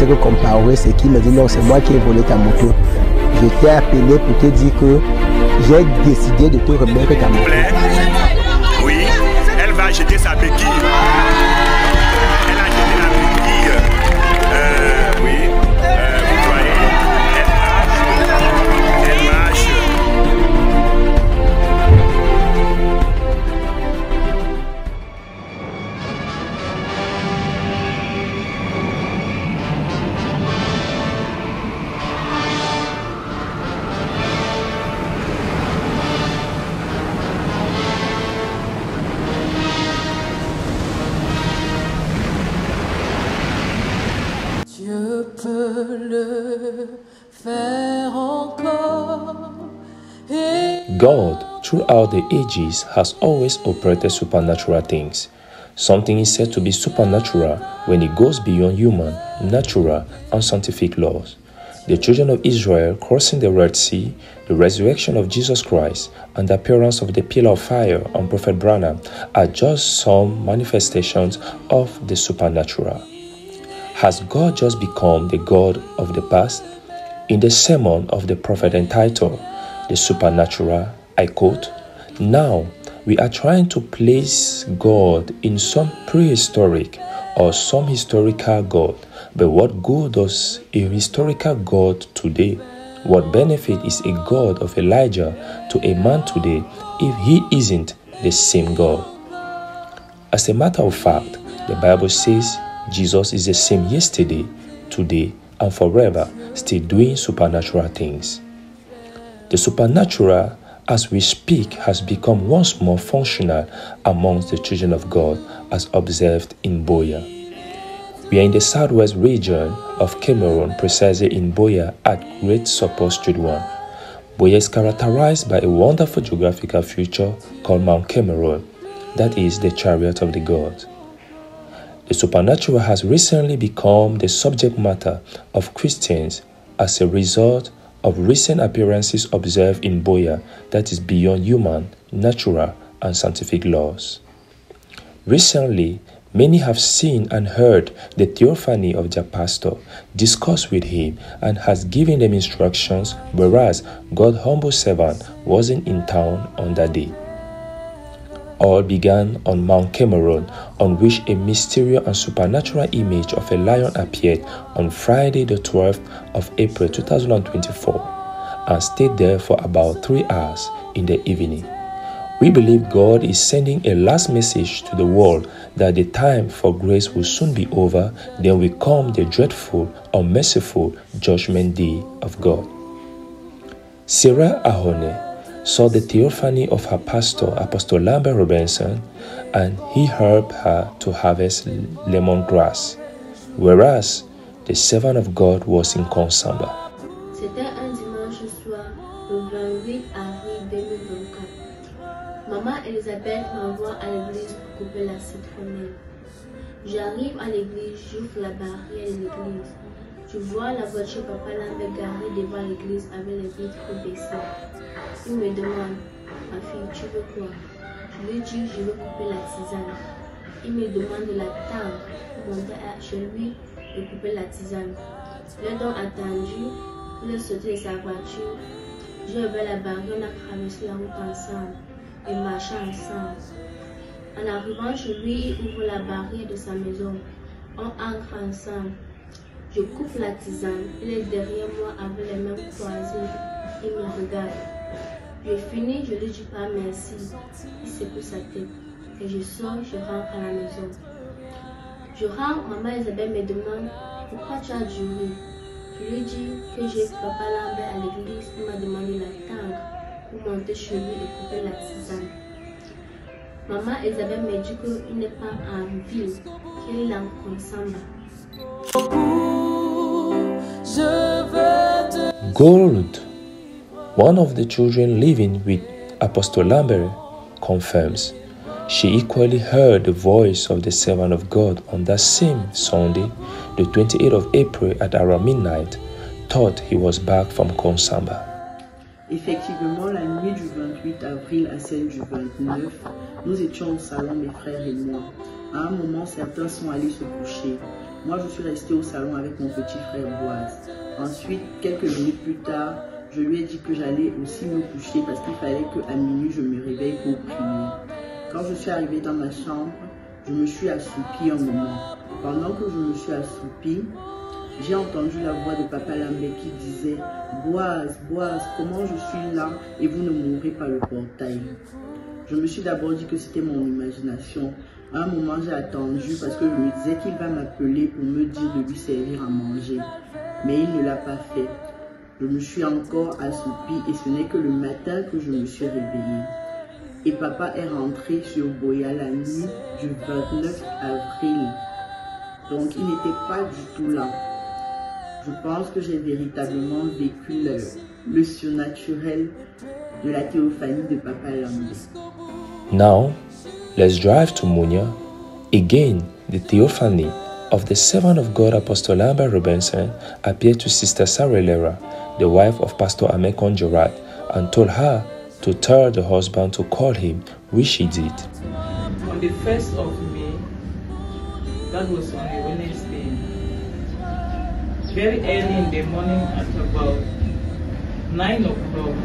pensais que comparer, c'est qui me dit non, c'est moi qui ai volé ta moto. Je t'ai appelé pour te dire que j'ai décidé de te remettre ta moto. Oui, elle va jeter sa béquille. Elle a jeté la béquille. Oui, vous voyez, elle marche. Dieu peut le faire encore. God, throughout the ages, has always operated supernatural things. Something is said to be supernatural when it goes beyond human, natural, and scientific laws. The children of Israel crossing the Red Sea, the resurrection of Jesus Christ, and the appearance of the pillar of fire on Prophet Branham are just some manifestations of the supernatural. Has God just become the God of the past? In the sermon of the prophet entitled, The Supernatural, I quote, "Now we are trying to place God in some prehistoric or some historical God, but what good does a historical God today? What benefit is a God of Elijah to a man today if he isn't the same God?" As a matter of fact, the Bible says Jesus is the same yesterday, today, and forever, still doing supernatural things. The supernatural, as we speak, has become once more functional amongst the children of God, as observed in Buea. We are in the southwest region of Cameroon, precisely in Buea at Great Support Street 1. Buea is characterized by a wonderful geographical feature called Mount Cameroon, that is the chariot of the gods. The supernatural has recently become the subject matter of Christians as a result of recent appearances observed in Buea that is beyond human, natural, and scientific laws. Recently, many have seen and heard the theophany of their pastor, discussed with him, and has given them instructions, whereas God's humble servant wasn't in town on that day. All began on Mount Cameroon, on which a mysterious and supernatural image of a lion appeared on Friday the 12th of April 2024 and stayed there for about 3 hours in the evening. We believe God is sending a last message to the world that the time for grace will soon be over, then will come the dreadful, unmerciful judgment day of God. Sarah Ahone saw the theophany of her pastor, Apostle Lambert Robinson, and he helped her to harvest lemongrass, whereas the servant of God was in Konsamba. C'était un dimanche soir, le 28 avril 2024. Maman Elisabeth m'envoie à l'église pour couper la citronnelle. J'arrive à l'église, j'ouvre la barrière de l'église. Je vois la voiture Papa Lambert garée devant l'église avec les vitres baissées. Il me demande, ma fille, tu veux quoi? Je lui dis, je veux couper la tisane. Il me demande de l'attendre pour monter chez lui et couper la tisane. Je l'ai donc attendu, il est sorti de sa voiture. J'ai ouvert la barrière, on a traversé la route ensemble et marché ensemble. En arrivant chez lui, il ouvre la barrière de sa maison. On entre ensemble. Je coupe la tisane. Il est derrière moi avec les mains croisées. Il me regarde. Je finis, je lui dis pas merci. Il secoue sa tête. Et je sors, je rentre à la maison. Je rentre, maman Isabelle me demande pourquoi tu as duré. Je lui dis que j'ai Papa Lambert à l'église. Il m'a demandé d'attendre pour monter chez lui et couper la tisane. Maman Isabelle me dit qu'il n'est pas en ville, qu'il est en Konsamba. Gold, one of the children living with Apostle Lambert, confirms she equally heard the voice of the servant of God on that same Sunday, the 28th of April at around midnight, thought he was back from Konsamba. Effectivement, la nuit du 28 avril à celle du 29, nous étions au salon, mes frères et moi. À un moment, certains sont allés se coucher. Moi, je suis restée au salon avec mon petit frère Boaz. Ensuite, quelques minutes plus tard, je lui ai dit que j'allais aussi me coucher parce qu'il fallait qu'à minuit, je me réveille pour prier. Quand je suis arrivée dans ma chambre, je me suis assoupie un moment. Pendant que je me suis assoupie, j'ai entendu la voix de Papa Lambé qui disait « Boaz, Boaz, comment je suis là et vous ne mourrez pas le portail ?» Je me suis d'abord dit que c'était mon imagination. À un moment, j'ai attendu parce que je me disais qu'il va m'appeler pour me dire de lui servir à manger. Mais il ne l'a pas fait. Je me suis encore assoupie et ce n'est que le matin que je me suis réveillée. Et papa est rentré sur Boya la nuit du 29 avril. Donc il n'était pas du tout là. Je pense que j'ai véritablement vécu le surnaturel de la théophanie de Papa Lambé. Now, let's drive to Munya. Again, the theophany of the servant of God Apostle Lambert Robinson appeared to Sister Sarah Lera, the wife of Pastor Amekon Gerard, and told her to tell the husband to call him, which she did. On the 1st of May, that was on a Wednesday, very early in the morning at about 9 o'clock,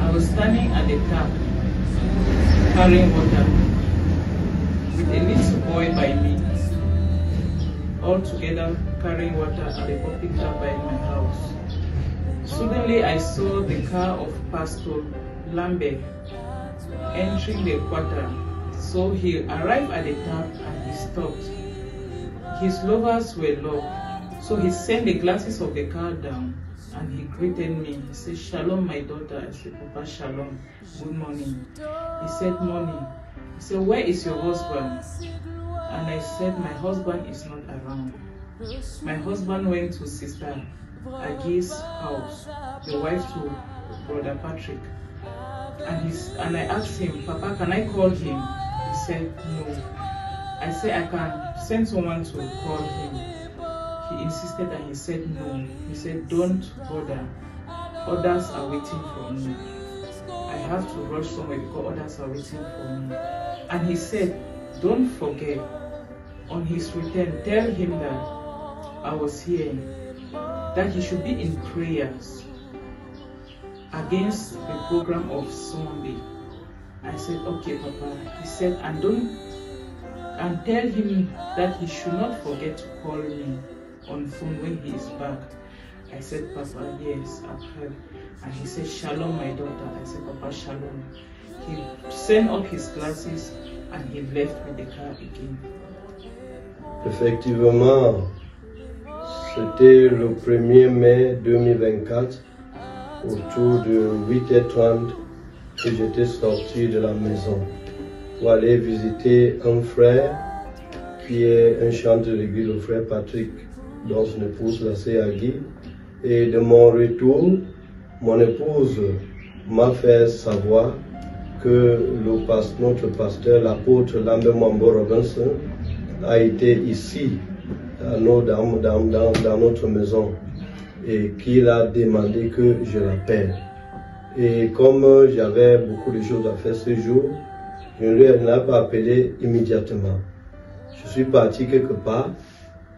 I was standing at the tap carrying water with a little boy by me, all together carrying water at the public tap by my house. Suddenly I saw the car of Pastor Lambert entering the quarter. So he arrived at the tap and he stopped. His lovers were locked, so he sent the glasses of the car down and he greeted me. He said, "Shalom, my daughter." I said, "Papa, shalom. Good morning." He said, "Morning." He said, "Where is your husband?" And I said, "My husband is not around." My husband went to Sister Agi's house, the wife to Brother Patrick. And I asked him, "Papa, can I call him?" He said, "No." I said, "I can send someone to call him." He insisted and he said, "No." He said, "Don't bother. Others are waiting for me. I have to rush somewhere because others are waiting for me." And he said, "Don't forget, on his return, tell him that I was here, that he should be in prayers against the program of Sunday." I said, "Okay, Papa." He said, and tell him that he should not forget to call me on phone when he is back." I said, "Papa, yes, I've heard." And he said, "Shalom, my daughter." I said, "Papa, shalom." He sent up his glasses and he left with the car again. Effectivement, c'était le 1er mai 2024, autour de 8h30, que j'étais sorti de la maison pour aller visiter un frère qui est un chanteur de l'église, le frère Patrick, dont son épouse, la sœur Agui. Et de mon retour, mon épouse m'a fait savoir que notre pasteur, l'apôtre Lambert Mambo Robinson, a été ici, dans notre maison, et qu'il a demandé que je l'appelle. Et comme j'avais beaucoup de choses à faire ce jour, je ne l'ai pas appelé immédiatement. Je suis parti quelque part,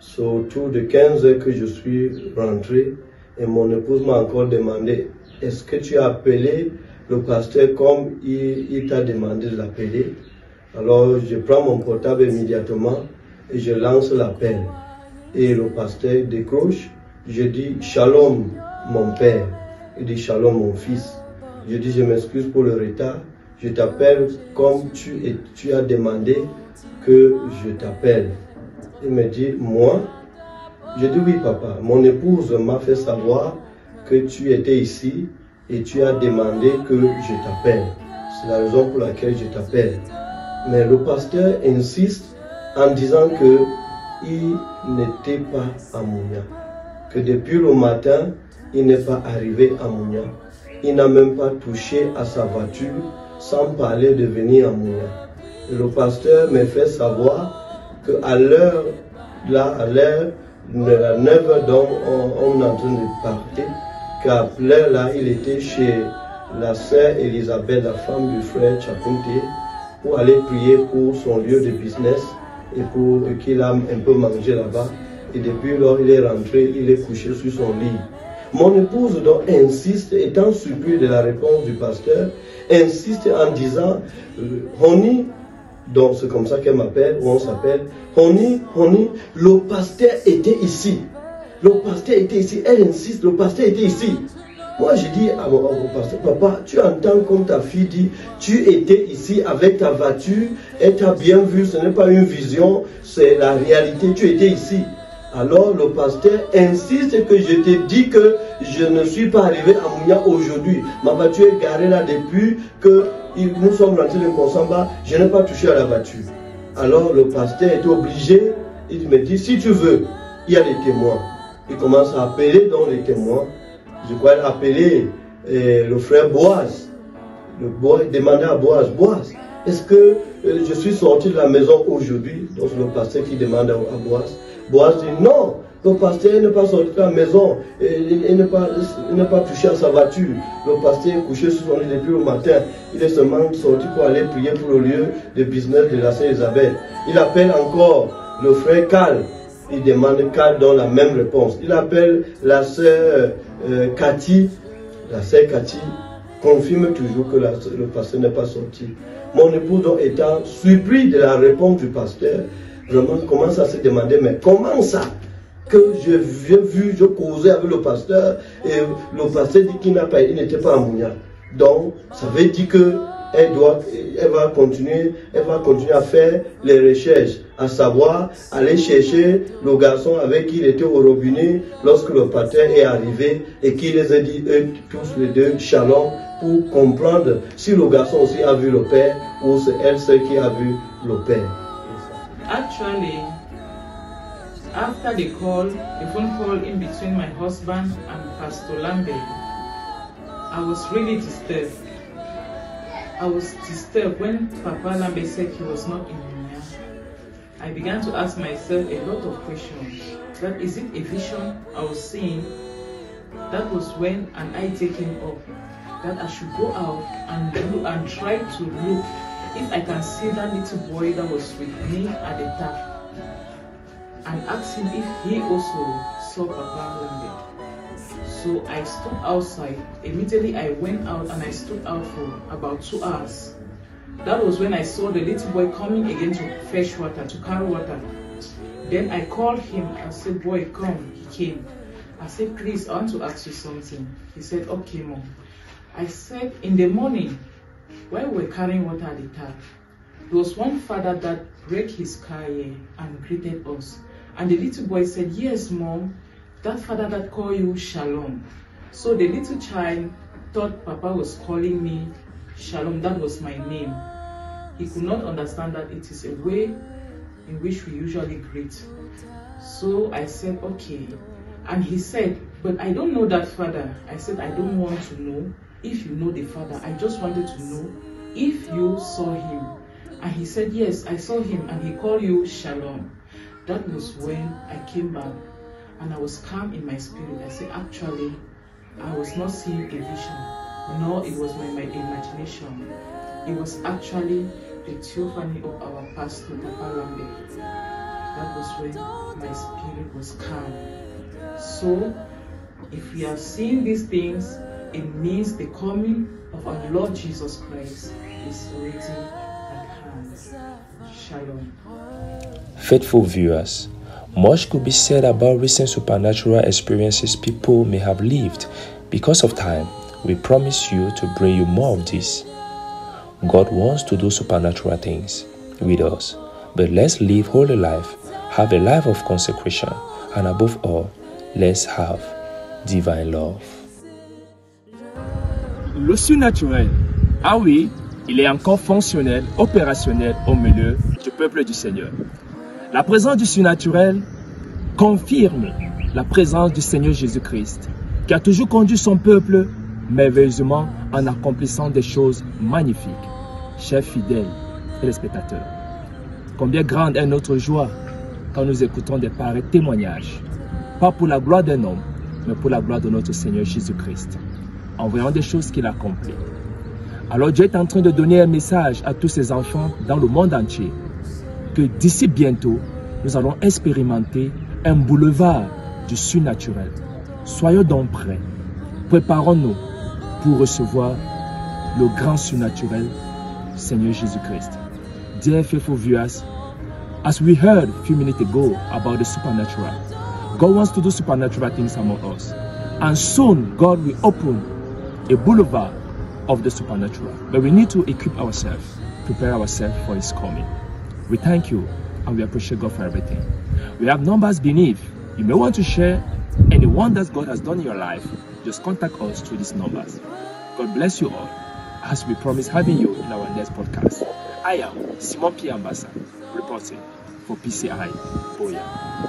c'est autour de 15 heures que je suis rentré, et mon épouse m'a encore demandé, est-ce que tu as appelé le pasteur comme il t'a demandé de l'appeler? Alors je prends mon portable immédiatement et je lance l'appel. Et le pasteur décroche, je dis shalom mon père, il dit shalom mon fils. Je dis je m'excuse pour le retard, je t'appelle comme tu as demandé que je t'appelle. Il me dit moi? Je dis oui papa, mon épouse m'a fait savoir que tu étais ici et tu as demandé que je t'appelle. C'est la raison pour laquelle je t'appelle. Mais le pasteur insiste en disant que il n'était pas à Munya, que depuis le matin, il n'est pas arrivé à Munya. Il n'a même pas touché à sa voiture sans parler de venir à Munya. Et le pasteur me fait savoir qu'à l'heure, à l'heure 9h dont on est en train de partir, qu'à l'heure là, il était chez la sœur Elisabeth, la femme du frère Chapunte, pour aller prier pour son lieu de business et pour qu'il a un peu mangé là-bas. Et depuis lors, il est rentré, il est couché sur son lit. Mon épouse donc insiste, étant surpris de la réponse du pasteur, insiste en disant, Honey, donc c'est comme ça qu'elle m'appelle, ou on s'appelle, Honey, le pasteur était ici. Le pasteur était ici. Elle insiste, le pasteur était ici. Moi, je dis au pasteur, papa, tu entends comme ta fille dit, tu étais ici avec ta voiture, elle t'a bien vu, ce n'est pas une vision, c'est la réalité, tu étais ici. Alors le pasteur insiste que je te dis que je ne suis pas arrivé à Mounia aujourd'hui. Ma voiture est garée là depuis que nous sommes rentrés de Konsamba, je n'ai pas touché à la voiture. Alors le pasteur est obligé, il me dit, si tu veux, il y a des témoins. Il commence à appeler donc les témoins. Je crois appeler le frère Boaz. Le Boaz demandait à Boaz, Boaz, est-ce que je suis sorti de la maison aujourd'hui? Donc le pasteur qui demande à Boaz. Boaz dit non, le pasteur n'est pas sorti de la maison, il n'est pas touché à sa voiture. Le pasteur est couché sur son lit depuis le matin. Il est seulement sorti pour aller prier pour le lieu de business de la sœur Isabelle. Il appelle encore le frère Carl. Il demande Carl dans la même réponse. Il appelle la sœur Cathy. La sœur Cathy confirme toujours que le pasteur n'est pas sorti. Mon époux donc étant surpris de la réponse du pasteur, vraiment commence à se demander, mais comment ça que j'ai vu, je causais avec le pasteur et le pasteur dit qu'il n'était pas à Mounia. Donc, ça veut dire que elle va continuer à faire les recherches, à savoir aller chercher le garçon avec qui il était au robinet lorsque le pasteur est arrivé et qu'il les a dit eux tous les deux shalom pour comprendre si le garçon aussi a vu le père ou c'est elle seule qui a vu le père. Actually, after the phone call in between my husband and Pastor Lambe, I was really disturbed. I was disturbed when Papa Lambe said he was not in Mounia. I began to ask myself a lot of questions. That is it a vision I was seeing? That was when an idea came up that I should go out and try to look if I can see that little boy that was with me at the tap and ask him if he also saw Papa Lambe. So I stood outside. Immediately I went out and I stood out for about 2 hours. That was when I saw the little boy coming again to fetch water, to carry water. Then I called him. I said, boy, come. He came. I said, please, I want to ask you something. He said, okay, Mom. I said, in the morning, while we were carrying water at the tap, there was one father that broke his car here and greeted us. And the little boy said, yes, Mom, that father that called you Shalom. So the little child thought Papa was calling me Shalom. That was my name. He could not understand that it is a way in which we usually greet. So I said, okay. And he said, but I don't know that father. I said, I don't want to know if you know the father. I just wanted to know if you saw him. And he said, yes, I saw him and he called you Shalom. That was when I came back and I was calm in my spirit. I said, actually, I was not seeing a vision, nor it was my imagination. It was actually the theophany of our pastor, Papa Lambe. That was when my spirit was calm. So, if we are seeing these things, it means the coming of our Lord Jesus Christ is already at hand. Shalom. Faithful viewers, much could be said about recent supernatural experiences people may have lived. Because of time, we promise you to bring you more of this. God wants to do supernatural things with us, but let's live holy life, have a life of consecration, and above all, let's have divine love. Le surnaturel, ah oui, il est encore fonctionnel, opérationnel au milieu du peuple du Seigneur. La présence du surnaturel confirme la présence du Seigneur Jésus-Christ, qui a toujours conduit son peuple merveilleusement en accomplissant des choses magnifiques. Chers fidèles téléspectateurs, combien grande est notre joie quand nous écoutons des pareils témoignages, pas pour la gloire d'un homme, mais pour la gloire de notre Seigneur Jésus-Christ, en voyant des choses qu'il accomplit. Alors Dieu est en train de donner un message à tous ses enfants dans le monde entier, que d'ici bientôt, nous allons expérimenter un boulevard du surnaturel. Soyons donc prêts. Préparons-nous pour recevoir le grand surnaturel, Seigneur Jésus-Christ. Dear faithful viewers, as we heard a few minutes ago about the supernatural, God wants to do supernatural things among us. And soon, God will open a boulevard of the supernatural. But we need to equip ourselves, prepare ourselves for His coming. We thank you and we appreciate God for everything. We have numbers beneath. You may want to share any wonders God has done in your life. Just contact us through these numbers. God bless you all as we promise having you in our next podcast. I am Simon P. Ambassa, reporting for PCI Boya.